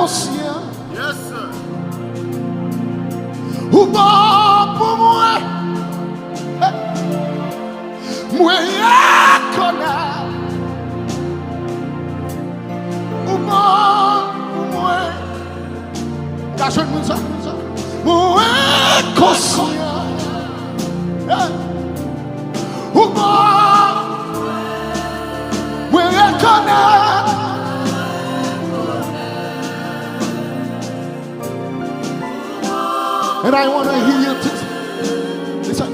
conscient. Yes, sir. Ou bon pour moi. Moi, connais. Ou bon pour moi. Cache-moi ça. Moi, conscient. Ou bon. Moi, connais. And I want to hear you listen.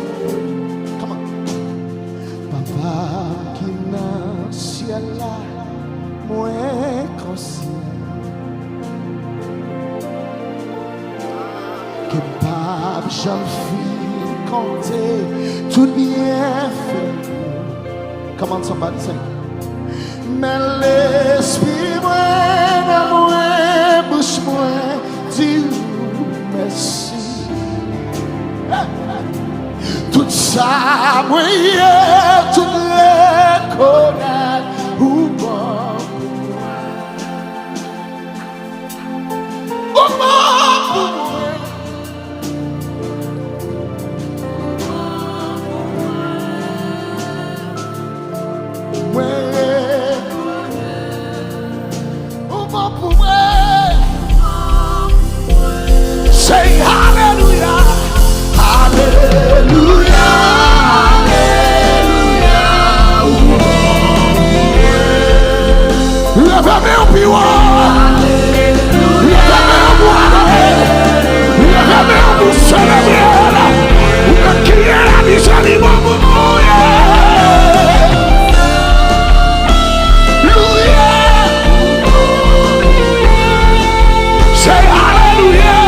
Come on. Papa qui n'a ciel là, moi conscient que pas j'en fille compter tout bien fait. Come on, somebody say. Mais l'esprit moi dans moi bouche moi dit merci. Tout ça, moi, tout les connaître ou bon. Ou bon. Ou bon pour moi. Say hallelujah. Hallelujah, hallelujah. Lève-moi au piwa. Lève-moi au bois. Lève-moi au bout célébrer. Ou que qui est la miséricorde. Say hallelujah.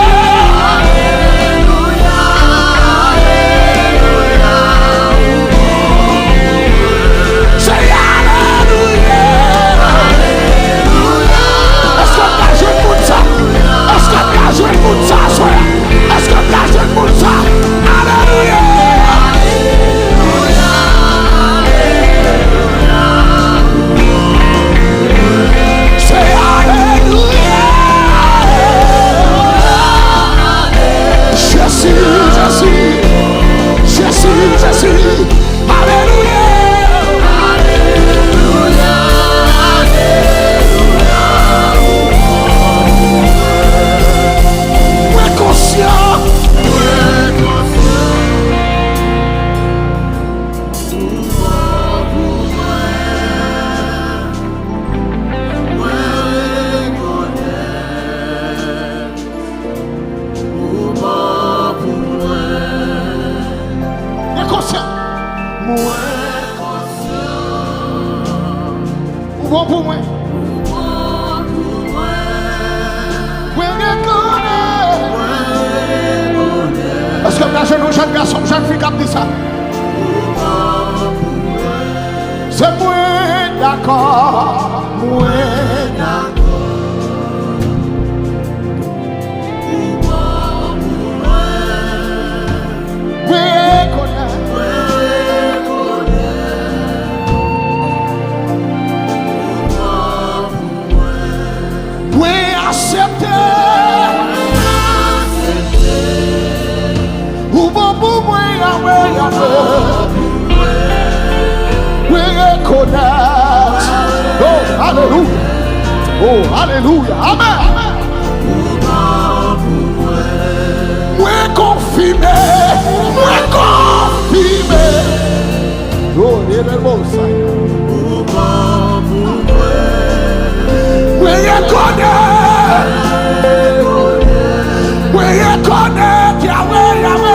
Est-ce que la jeune garçon, jeune fille qui dit ça? C'est moi d'accord, moi d'accord. Moi connais, moi accepter. Ou bon pour moi, Yahweh, we reconnect. Oh, hallelujah. Oh, hallelujah. Amen. We confirmé. We confirmé. Oh, il est beau ça. We reconnect. We reconnect, Yahweh, Yahweh.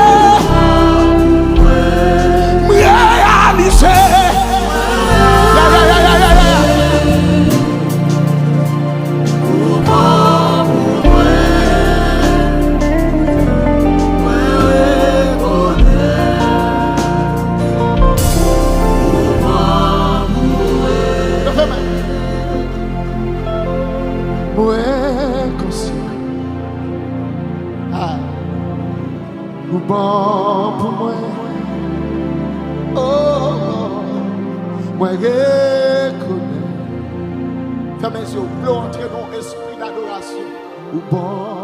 Bon pour moi, oh, moi je connais. Fermez les yeux, entrer dans l'esprit d'adoration. ou bon.